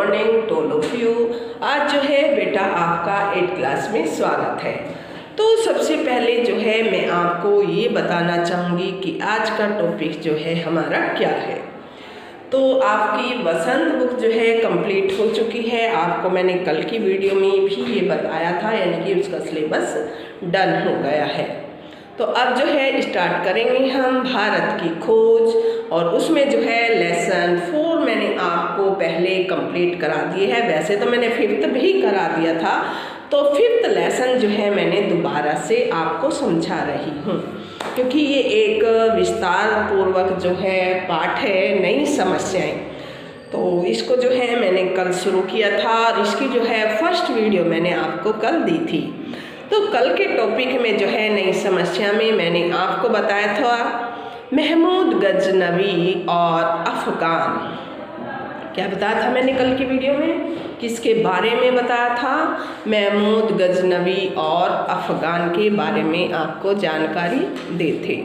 Morning to all of you. आज जो है बेटा आपका 8th क्लास में स्वागत है। तो सबसे पहले जो है मैं आपको ये बताना चाहूँगी कि आज का टॉपिक जो है हमारा क्या है। तो आपकी वसंत बुक जो है कंप्लीट हो चुकी है। आपको मैंने कल की वीडियो में भी ये बताया था, यानी कि उसका सिलेबस डन हो गया है। तो अब जो है स्टार्ट करेंगे हम भारत की खोज, और उसमें जो है लेसन 4 मैंने आपको पहले कंप्लीट करा दिए है। वैसे तो मैंने 5th भी करा दिया था, तो 5th लेसन जो है मैंने दोबारा से आपको समझा रही हूँ, क्योंकि ये एक विस्तार पूर्वक जो है पाठ है, नई समस्याएं। तो इसको जो है मैंने कल शुरू किया था, और इसकी जो है फर्स्ट वीडियो मैंने आपको कल दी थी। तो कल के टॉपिक में जो है नई समस्या में मैंने आपको बताया था महमूद गजनवी और अफ़गान। क्या बताया था मैंने कल की वीडियो में, किसके बारे में बताया था? महमूद गजनवी और अफ़गान के बारे में आपको जानकारी दी थी।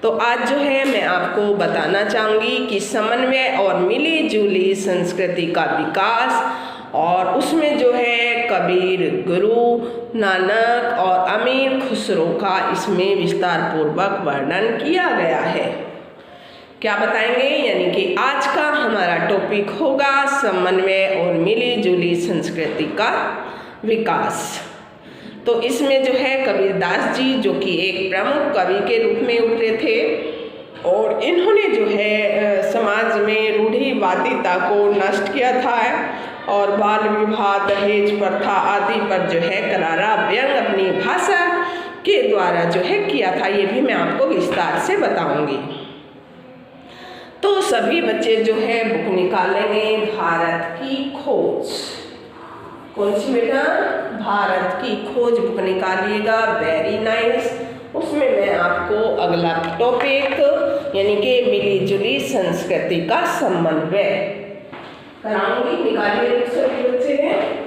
तो आज जो है मैं आपको बताना चाहूँगी कि समन्वय और मिली जुली संस्कृति का विकास, और उसमें जो है कबीर, गुरु नानक और अमीर खुसरो का इसमें विस्तार पूर्वक वर्णन किया गया है। क्या बताएंगे? यानी कि आज का हमारा टॉपिक होगा समन्वय और मिली जुली संस्कृति का विकास। तो इसमें जो है कबीरदास जी, जो कि एक प्रमुख कवि के रूप में उभरे थे, और इन्होंने जो है समाज में रूढ़िवादिता को नष्ट किया था, और बाल विवाह, दहेज प्रथा आदि पर जो है करारा व्यंग अपनी भाषा के द्वारा जो है किया था। ये भी मैं आपको विस्तार से बताऊंगी। तो सभी बच्चे जो है बुक निकालेंगे भारत की खोज। कौन सी बेटा? भारत की खोज बुक निकालिएगा। Very nice. उसमें मैं आपको अगला टॉपिक यानी कि मिली जुली संस्कृति का समन्वय कराऊंगी। निकालिए सभी बच्चे हैं।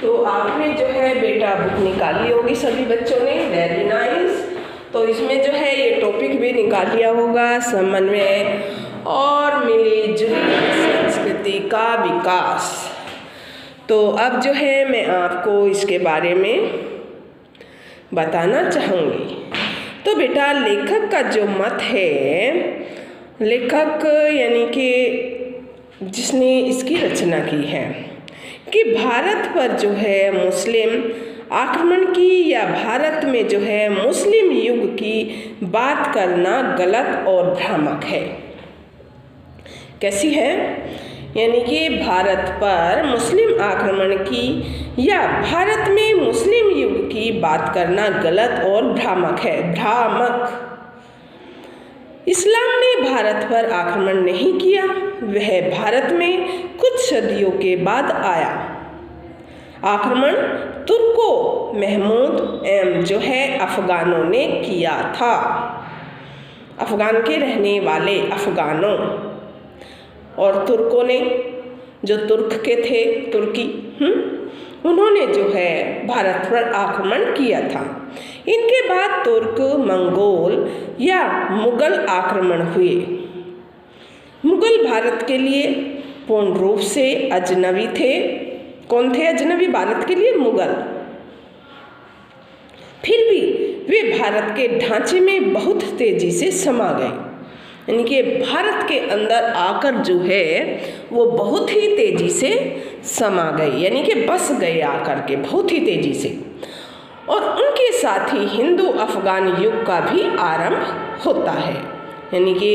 तो आपने जो है बेटा बुक निकाली होगी सभी बच्चों ने। Very nice. तो इसमें जो है ये टॉपिक भी निकाल लिया होगा, समन्वय और मिली जुली संस्कृति का विकास। तो अब जो है मैं आपको इसके बारे में बताना चाहूँगी। तो बेटा लेखक का जो मत है, लेखक यानी कि जिसने इसकी रचना की है कि भारत पर जो है मुस्लिम आक्रमण की या भारत में जो है मुस्लिम युग की बात करना गलत और भ्रामक है। कैसी है? यानी कि भारत पर मुस्लिम आक्रमण की या भारत में मुस्लिम युग की बात करना गलत और भ्रामक है। भ्रामक। इस्लाम ने भारत पर आक्रमण नहीं किया, वह भारत में कुछ सदियों के बाद आया। आक्रमण तुर्को महमूद एवं जो है अफगानों ने किया था। अफगान के रहने वाले अफगानों और तुर्कों ने, जो तुर्क के थे, तुर्की, उन्होंने जो है भारत पर आक्रमण किया था। इनके बाद तुर्क, मंगोल या मुगल आक्रमण हुए। मुगल भारत के लिए पूर्ण रूप से अजनबी थे। कौन थे अजनबी भारत के लिए? मुगल। फिर भी वे भारत के ढांचे में बहुत तेजी से समा गए, यानी कि भारत के अंदर आकर जो है वो बहुत ही तेजी से समा गए, यानी कि बस गए आकर के बहुत ही तेजी से। और उनके साथ ही हिंदू अफगान युग का भी आरंभ होता है, यानी कि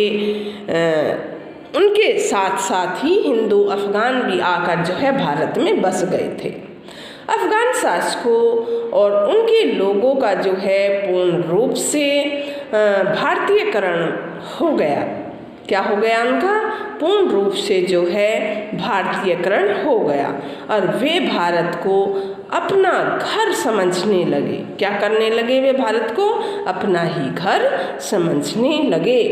उनके साथ साथ ही हिंदू अफगान भी आकर जो है भारत में बस गए थे। अफगान शासकों और उनके लोगों का जो है पूर्ण रूप से भारतीयकरण हो गया। क्या हो गया? उनका पूर्ण रूप से जो है भारतीयकरण हो गया और वे भारत को अपना घर समझने लगे। क्या करने लगे? वे भारत को अपना ही घर समझने लगे।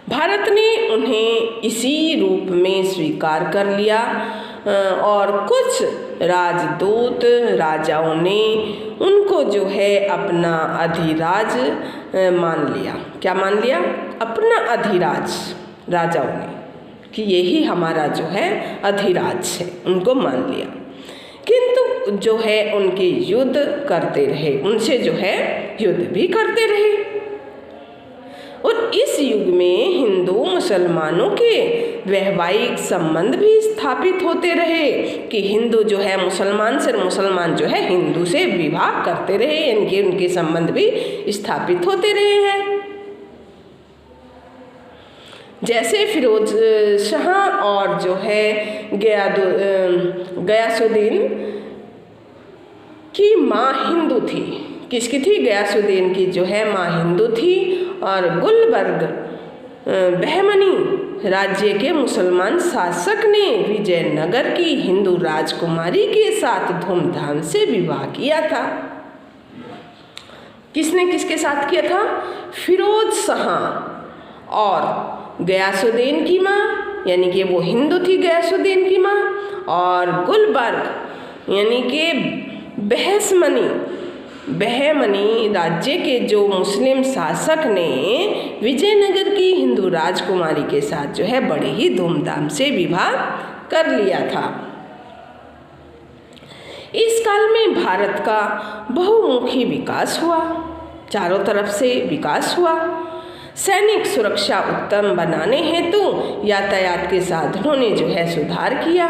भारत ने उन्हें इसी रूप में स्वीकार कर लिया और कुछ राजदूत राजाओं ने उनको जो है अपना अधिराज मान लिया। क्या मान लिया? अपना अधिराज राजाओं ने, कि यही हमारा जो है अधिराज है, उनको मान लिया। किंतु जो है उनके युद्ध करते रहे, उनसे जो है युद्ध भी करते रहे। और इस युग में हिंदू मुसलमानों के वैवाहिक संबंध भी स्थापित होते रहे कि हिंदू जो है मुसलमान से, मुसलमान जो है हिंदू से विवाह करते रहे, यानी कि उनके संबंध भी स्थापित होते रहे हैं। जैसे फिरोज शाह और जो है गयासुद्दीन की माँ हिंदू थी। किसकी थी? गयासुद्दीन की जो है माँ हिंदू थी और गुलबर्ग बहमनी राज्य के मुसलमान शासक ने विजयनगर की हिंदू राजकुमारी के साथ धूमधाम से विवाह किया था। किसने किसके साथ किया था? फिरोज शाह और गयासुद्दीन की माँ, यानी कि वो हिंदू थी गयासुद्दीन की माँ, और गुलबर्ग यानी कि बहमनी राज्य के जो मुस्लिम शासक ने विजयनगर की हिंदू राजकुमारी के साथ जो है बड़े ही धूमधाम से विवाह कर लिया था। इस काल में भारत का बहुमुखी विकास हुआ, चारों तरफ से विकास हुआ। सैनिक सुरक्षा उत्तम बनाने हेतु यातायात के साधनों ने जो है सुधार किया।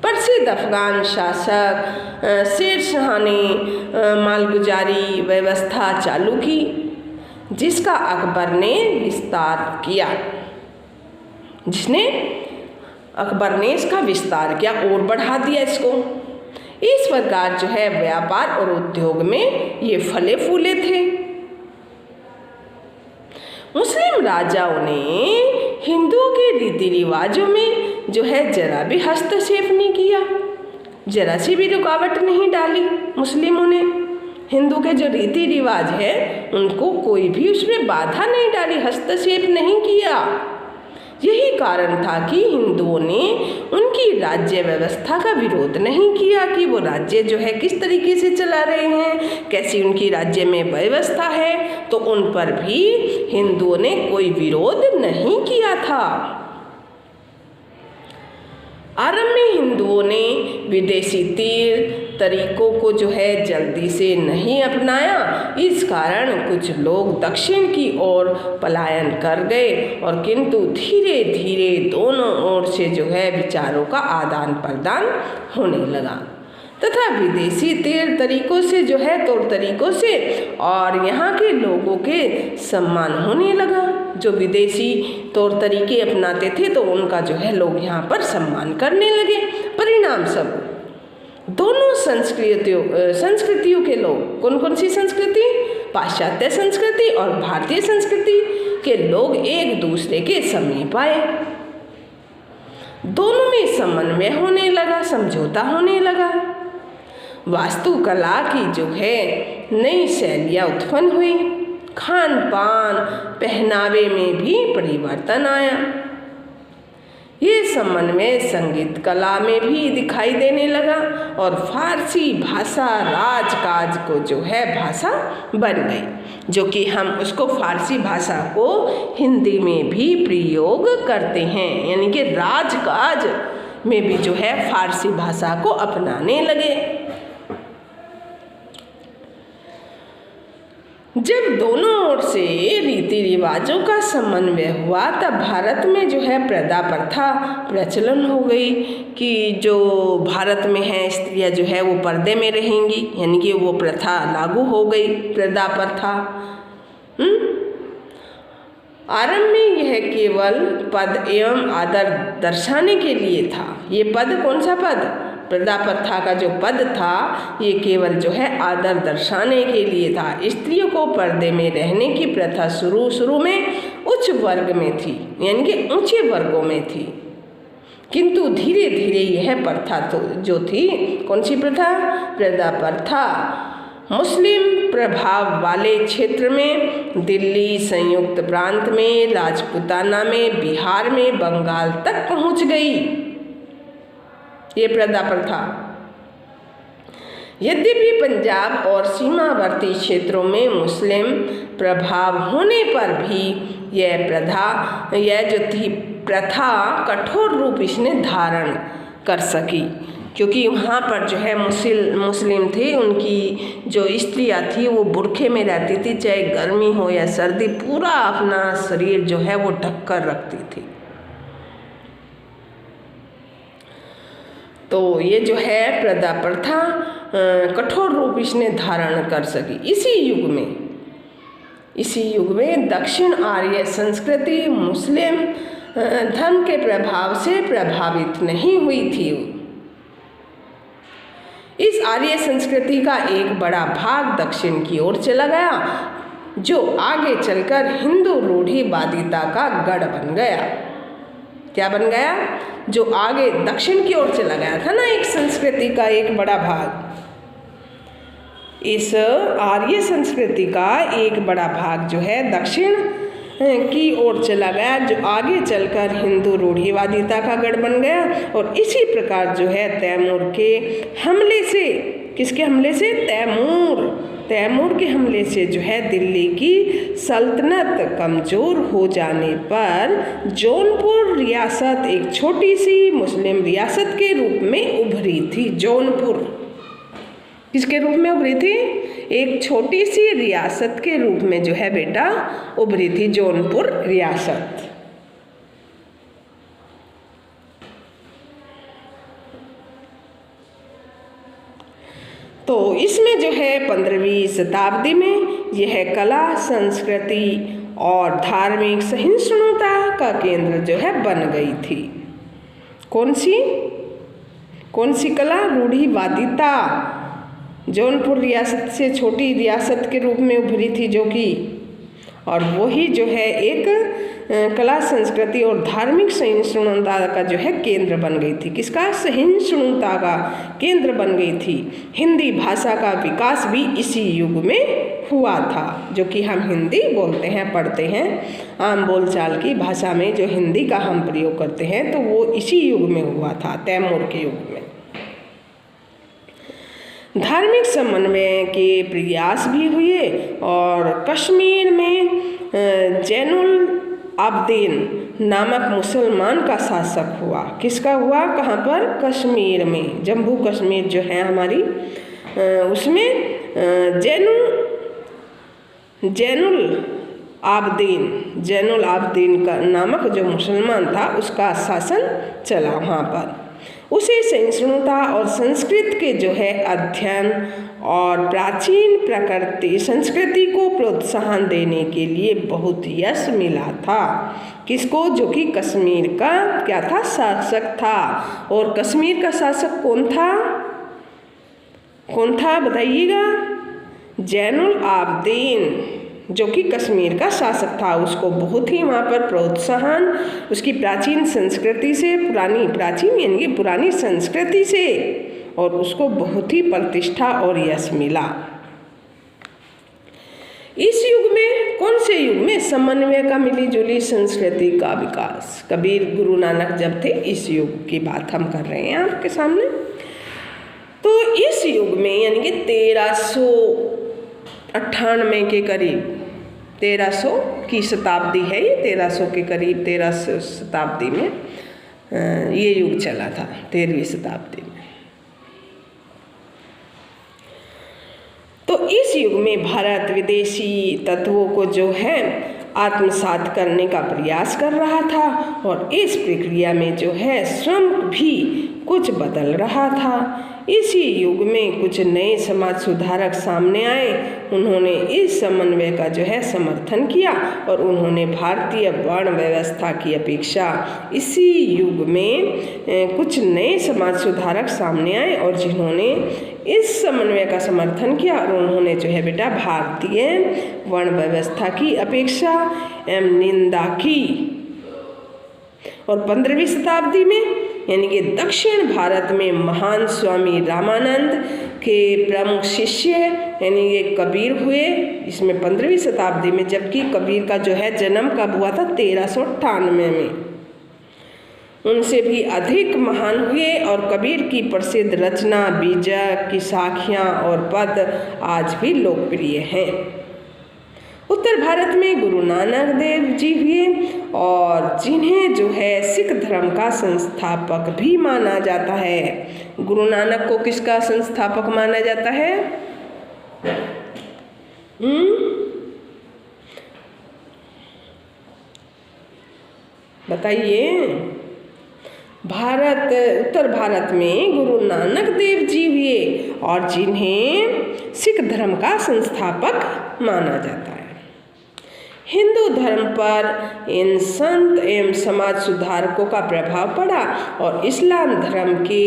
प्रसिद्ध अफगान शासक शेर शाह ने मालगुजारी व्यवस्था चालू की, जिसका अकबर ने विस्तार किया। अकबर ने इसका विस्तार किया और बढ़ा दिया इसको। इस प्रकार जो है व्यापार और उद्योग में ये फले फूले थे। मुस्लिम राजाओं ने हिंदुओं के रीति रिवाजों में जो है जरा भी हस्तक्षेप नहीं किया, जरा सी भी रुकावट नहीं डाली। मुस्लिमों ने हिंदू के जो रीति रिवाज है उनको कोई भी उसमें बाधा नहीं डाली, हस्तक्षेप नहीं किया। यही कारण था कि हिंदुओं ने उनकी राज्य व्यवस्था का विरोध नहीं किया कि वो राज्य जो है किस तरीके से चला रहे हैं, कैसी उनकी राज्य में व्यवस्था है, तो उन पर भी हिंदुओं ने कोई विरोध नहीं किया था। आरंभ में हिंदुओं ने विदेशी तीर तरीकों को जो है जल्दी से नहीं अपनाया। इस कारण कुछ लोग दक्षिण की ओर पलायन कर गए और किंतु धीरे धीरे दोनों ओर से जो है विचारों का आदान प्रदान होने लगा तथा विदेशी तीर तरीकों से जो है तौर तरीकों से और यहाँ के लोगों के सम्मान होने लगा। जो विदेशी तौर तरीके अपनाते थे तो उनका जो है लोग यहाँ पर सम्मान करने लगे। परिणाम स्वरूप दोनों संस्कृतियों के लोग, कौन कौन सी संस्कृति? पाश्चात्य संस्कृति और भारतीय संस्कृति के लोग एक दूसरे के समीप आए। दोनों में समन्वय होने लगा, समझौता होने लगा। वास्तुकला की जो है नई शैलियाँ उत्पन्न हुई। खान पान पहनावे में भी परिवर्तन आया। ये समन्वय संगीत कला में भी दिखाई देने लगा और फारसी भाषा राजकाज को जो है भाषा बन गई, जो कि हम उसको फारसी भाषा को हिंदी में भी प्रयोग करते हैं, यानी कि राजकाज में भी जो है फारसी भाषा को अपनाने लगे। जब दोनों ओर से रीति रिवाजों का समन्वय हुआ तब भारत में जो है प्रथा प्रथा प्रचलन हो गई कि जो भारत में है स्त्रियां जो है वो पर्दे में रहेंगी, यानी कि वो प्रथा लागू हो गई, प्रथा प्रथा। आरंभ में यह केवल पद एवं आदर दर्शाने के लिए था। ये पद कौन सा पद? प्रथा प्रथा का जो पद था ये केवल जो है आदर दर्शाने के लिए था। स्त्रियों को पर्दे में रहने की प्रथा शुरू में उच्च वर्ग में थी, यानी कि ऊंचे वर्गों में थी, किंतु धीरे धीरे यह प्रथा तो जो थी, कौन सी प्रथा? प्रथा प्रथा मुस्लिम प्रभाव वाले क्षेत्र में दिल्ली, संयुक्त प्रांत में, राजपूताना में, बिहार में, बंगाल तक पहुंच गई। ये प्रथा प्रथा यद्यपि पंजाब और सीमावर्ती क्षेत्रों में मुस्लिम प्रभाव होने पर भी यह जो थी प्रथा कठोर रूप इसने धारण कर सकी, क्योंकि वहाँ पर जो है मुस्लिम थे, उनकी जो स्त्रियाँ थी वो बुर्खे में रहती थी, चाहे गर्मी हो या सर्दी, पूरा अपना शरीर जो है वो ढक कर रखती थी। तो ये जो है प्रथा प्रथा कठोर रूप इसने धारण कर सकी। इसी युग में दक्षिण आर्य संस्कृति मुस्लिम धर्म के प्रभाव से प्रभावित नहीं हुई थी। इस आर्य संस्कृति का एक बड़ा भाग दक्षिण की ओर चला गया, जो आगे चलकर हिंदू रूढ़िवादिता का गढ़ बन गया। क्या बन गया? जो आगे दक्षिण की ओर चला गया था ना एक संस्कृति का एक बड़ा भाग, इस आर्य संस्कृति का एक बड़ा भाग जो है दक्षिण की ओर चला गया, जो आगे चलकर हिंदू रूढ़िवादिता का गढ़ बन गया। और इसी प्रकार जो है तैमूर के हमले से, किसके हमले से? तैमूर के हमले से जो है दिल्ली की सल्तनत कमज़ोर हो जाने पर जौनपुर रियासत एक छोटी सी मुस्लिम रियासत के रूप में उभरी थी। जौनपुर किसके रूप में उभरी थी? एक छोटी सी रियासत के रूप में जो है बेटा उभरी थी जौनपुर रियासत। तो इसमें जो है 15वीं शताब्दी में यह कला, संस्कृति और धार्मिक सहिष्णुता का केंद्र जो है बन गई थी। कौन सी कला? रूढ़िवादिता। जौनपुर रियासत से छोटी रियासत के रूप में उभरी थी जो कि, और वही जो है एक कला, संस्कृति और धार्मिक सहिष्णुता का जो है केंद्र बन गई थी। किसका? सहिष्णुता का केंद्र बन गई थी। हिंदी भाषा का विकास भी इसी युग में हुआ था, जो कि हम हिंदी बोलते हैं, पढ़ते हैं, आम बोलचाल की भाषा में जो हिंदी का हम प्रयोग करते हैं, तो वो इसी युग में हुआ था, तैमूर के युग में। धार्मिक समन्वय के प्रयास भी हुए और कश्मीर में जैनुल आबदीन नामक मुसलमान का शासक हुआ। किसका हुआ? कहाँ पर? कश्मीर में, जम्मू कश्मीर जो है हमारी, उसमें जैनुल आबदीन का नामक जो मुसलमान था उसका शासन चला वहाँ पर। उसे सहिष्णुता और संस्कृत के जो है अध्ययन और प्राचीन प्रकृति संस्कृति को प्रोत्साहन देने के लिए बहुत यश मिला था। किसको? जो कि कश्मीर का क्या था? शासक था। और कश्मीर का शासक कौन था? कौन था बताइएगा? जैनुल आबदीन, जो कि कश्मीर का शासक था। उसको बहुत ही वहाँ पर प्रोत्साहन, उसकी प्राचीन संस्कृति से, प्राचीन यानी कि पुरानी संस्कृति से, और उसको बहुत ही प्रतिष्ठा और यश मिला। इस युग में, कौन से युग में? समन्वय का, मिली जुली संस्कृति का विकास। कबीर गुरु नानक जब थे, इस युग की बात हम कर रहे हैं आपके सामने। तो इस युग में यानी कि 1398 के करीब, 1300 की शताब्दी है ये, 1300 के करीब, 1300 शताब्दी में ये युग चला था, 13वीं शताब्दी में। तो इस युग में भारत विदेशी तत्वों को जो है आत्मसात करने का प्रयास कर रहा था, और इस प्रक्रिया में जो है स्वयं भी कुछ बदल रहा था। इसी युग में कुछ नए समाज सुधारक सामने आए। उन्होंने इस समन्वय का जो है समर्थन किया, और उन्होंने भारतीय वर्ण व्यवस्था की अपेक्षा, इसी युग में कुछ नए समाज सुधारक सामने आए और जिन्होंने इस समन्वय का समर्थन किया, और उन्होंने जो है बेटा भारतीय वर्ण व्यवस्था की अपेक्षा एवं निंदा की। और 15वीं शताब्दी में यानी कि दक्षिण भारत में महान स्वामी रामानंद के प्रमुख शिष्य यानी ये कबीर हुए, इसमें 15वीं शताब्दी में, जबकि कबीर का जो है जन्म कब हुआ था? 1398 में। उनसे भी अधिक महान हुए, और कबीर की प्रसिद्ध रचना बीजक की साखियाँ और पद आज भी लोकप्रिय हैं। उत्तर भारत में गुरु नानक देव जी हुए, और जिन्हें जो है सिख धर्म का संस्थापक भी माना जाता है। गुरु नानक को किसका संस्थापक माना जाता है? बताइए। उत्तर भारत में गुरु नानक देव जी हुए, और जिन्हें सिख धर्म का संस्थापक माना जाता है। हिंदू धर्म पर इन संत एवं समाज सुधारकों का प्रभाव पड़ा, और इस्लाम धर्म के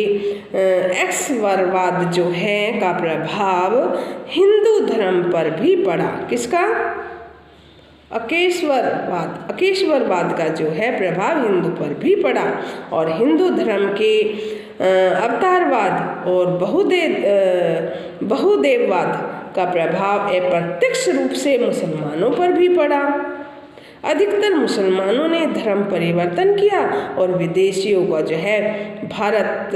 एक्सवरवाद जो है का प्रभाव हिंदू धर्म पर भी पड़ा। किसका? अकेश्वरवाद का जो है प्रभाव हिंदू पर भी पड़ा, और हिंदू धर्म के अवतारवाद और बहुदेववाद का प्रभाव अप्रत्यक्ष रूप से मुसलमानों पर भी पड़ा। अधिकतर मुसलमानों ने धर्म परिवर्तन किया, और विदेशियों का जो है भारत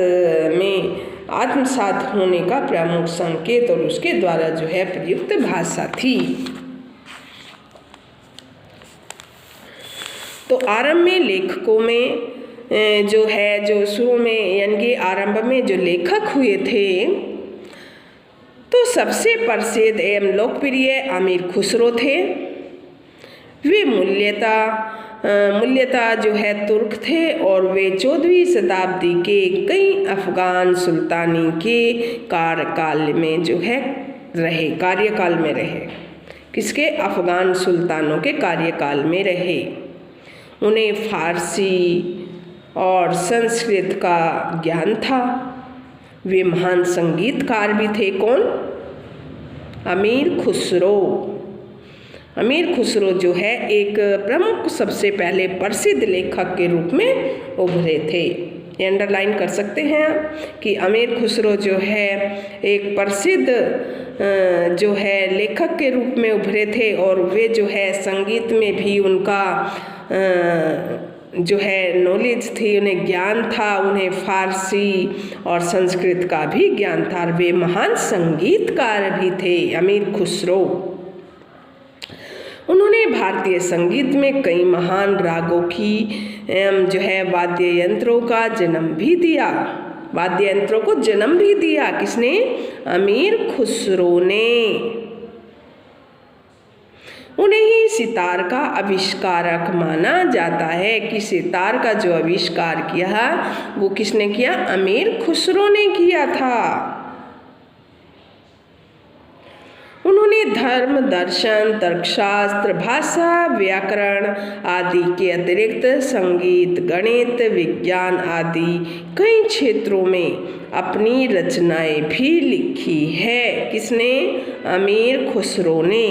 में आत्मसात होने का प्रमुख संकेत और उसके द्वारा जो है प्रयुक्त भाषा थी। तो आरंभ में लेखकों में जो शुरू में यानी कि आरंभ में जो लेखक हुए थे, तो सबसे प्रसिद्ध एवं लोकप्रिय अमीर खुसरो थे। वे मूल्यता जो है तुर्क थे, और वे 14वीं शताब्दी के कई अफगान सुल्तानी के कार्यकाल में जो है कार्यकाल में रहे। किसके? अफगान सुल्तानों के कार्यकाल में रहे। उन्हें फारसी और संस्कृत का ज्ञान था। वे महान संगीतकार भी थे। कौन? अमीर खुसरो जो है एक प्रमुख, सबसे पहले प्रसिद्ध लेखक के रूप में उभरे थे। ये अंडरलाइन कर सकते हैं आप कि अमीर खुसरो जो है एक प्रसिद्ध जो है लेखक के रूप में उभरे थे, और वे जो है संगीत में भी उनका जो है नॉलेज थी, उन्हें ज्ञान था, उन्हें फारसी और संस्कृत का भी ज्ञान था। वे महान संगीतकार भी थे अमीर खुसरो। उन्होंने भारतीय संगीत में कई महान रागों की जो है वाद्य यंत्रों का जन्म भी दिया। वाद्य यंत्रों को जन्म भी दिया किसने? अमीर खुसरो ने। उन्हें ही सितार का आविष्कारक माना जाता है कि सितार का जो आविष्कार किया वो किसने किया? अमीर खुसरो ने किया था। उन्होंने धर्म, दर्शन, तर्कशास्त्र, भाषा, व्याकरण आदि के अतिरिक्त संगीत, गणित, विज्ञान आदि कई क्षेत्रों में अपनी रचनाएं भी लिखी है। किसने? अमीर खुसरो ने।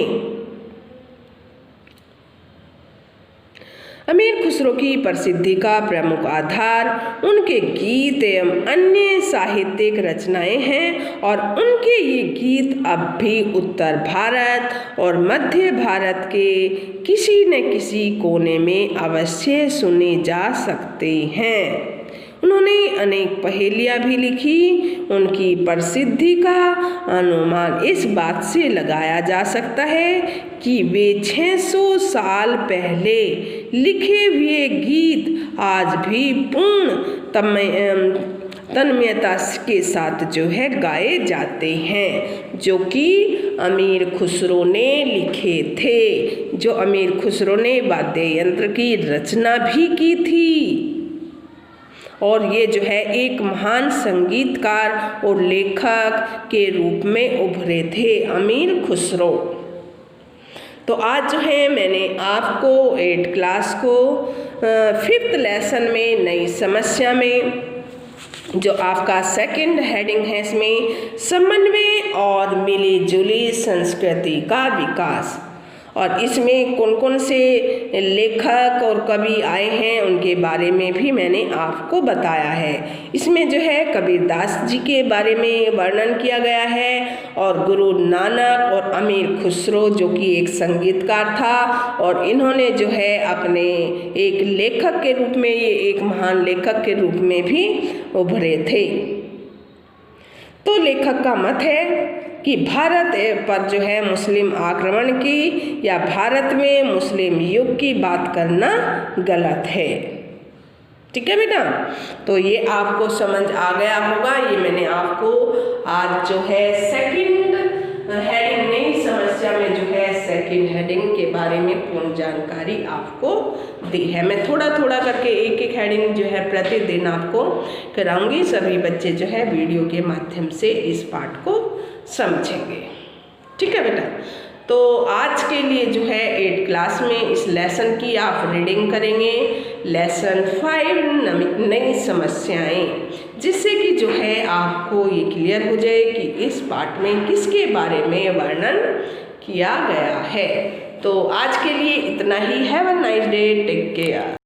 अमीर खुसरो की प्रसिद्धि का प्रमुख आधार उनके गीत एवं अन्य साहित्यिक रचनाएं हैं और उनके ये गीत अब भी उत्तर भारत और मध्य भारत के किसी न किसी कोने में अवश्य सुने जा सकते हैं। उन्होंने अनेक पहेलियाँ भी लिखी। उनकी प्रसिद्धि का अनुमान इस बात से लगाया जा सकता है कि वे 600 साल पहले लिखे हुए गीत आज भी पूर्ण तन्मयता के साथ जो है गाए जाते हैं, जो कि अमीर खुसरो ने लिखे थे। जो अमीर खुसरो ने वाद्य यंत्र की रचना भी की थी और ये जो है एक महान संगीतकार और लेखक के रूप में उभरे थे अमीर खुसरो। तो आज जो है मैंने आपको 8th क्लास को 5th लेसन में नई समस्या में जो आपका सेकंड हेडिंग है, इसमें समन्वय और मिली जुली संस्कृति का विकास, और इसमें कौन कौन से लेखक और कवि आए हैं उनके बारे में भी मैंने आपको बताया है। इसमें जो है कबीरदास जी के बारे में वर्णन किया गया है और गुरु नानक और अमीर खुसरो जो कि एक संगीतकार था और इन्होंने जो है अपने एक लेखक के रूप में, ये एक महान लेखक के रूप में भी उभरे थे। तो लेखक का मत है कि भारत पर जो है मुस्लिम आक्रमण की या भारत में मुस्लिम युग की बात करना गलत है। ठीक है बेटा, तो ये आपको समझ आ गया होगा। ये मैंने आपको आज जो है सेकंड हेडिंग नई समस्या में जो है सेकंड हेडिंग के बारे में पूर्ण जानकारी आपको दी है। मैं थोड़ा थोड़ा करके एक एक हेडिंग जो है प्रतिदिन आपको कराऊंगी। सभी बच्चे जो है वीडियो के माध्यम से इस पाठ को समझेंगे। ठीक है बेटा, तो आज के लिए जो है 8th क्लास में इस लेसन की आप रीडिंग करेंगे, लेसन 5 नई समस्याएं, जिससे कि जो है आपको ये क्लियर हो जाए कि इस पाठ में किसके बारे में वर्णन किया गया है। तो आज के लिए इतना ही। Have a nice day, take care.